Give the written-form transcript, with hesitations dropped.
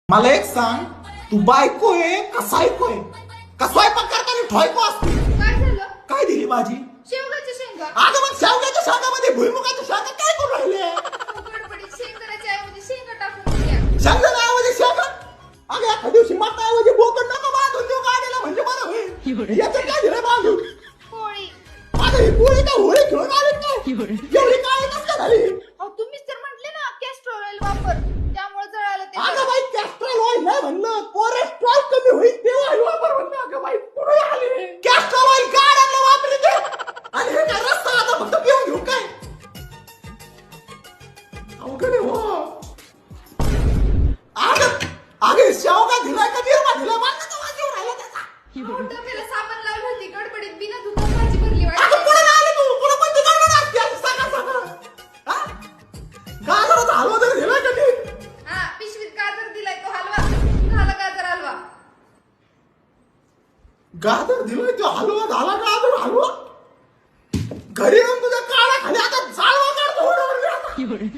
मला एक सांग, तू बायको आहे का सायको आहे? का स्वयंपाक करताना ठॉयको असते? काय झालं? काय दिली भाजी? शेवगाच्या शेंगा. अगं मग शेवग्याच्या शाकामध्ये भुईमुगाच्या शाका काय करून राहिले? गडबडीत शेंगदाण्याच्या ऐवजी शेंगा टाकून द्या. शेंगदाण्याऐवजी शेंगा? अगं एका दिवशी मटाऐवजी बोकड नका बांधून देऊ गाडीला म्हणजे बरं होईल. याचं काय दिलं बांधून? पोळी. अगं ही पोळी का होळी घेऊन आली काय? एवढी काळी कसं काय झाली? अहो तुम्हीच तर म्हटले ना कॅस्ट्रॉल ऑइल वापर, त्यामुळे जळालं ते. अगं बाई कॅस्ट्रॉल ऑइल नाही म्हणलं, कोलेस्ट्रॉल कमी होईल तेव्हा ऑइल वापर म्हणलं. अगं बाई पुढे आली कॅस्ट्रॉल ऑइल गाड्यांना वापरते आणि हे काय रस्ता आता फक्त पिऊन घेऊ काय? अवघड आहे हो. अगं शेवगा दिलाय का निर्मा दिलाय मला तर वाजवून राहिला त्याचा. अहो, डब्याला साबण लावली होती, गडबडीत बिना धुता भाजी भरली अगं वाटते. पुढे आली तू, पुढे कोणती गडबड असते असं सांगा सगळं. हा? गाजराचा हलवा जर दिलाय का नीट? हा, पिशवीत गाजर दिलाय तो हलवा. झाला गाजर हलवा. गाजर दिलाय तो हलवा झाला गाजर हलवा. घरी येऊन तुझ्या काळा खाली आता जाळवा काढतो. पुढे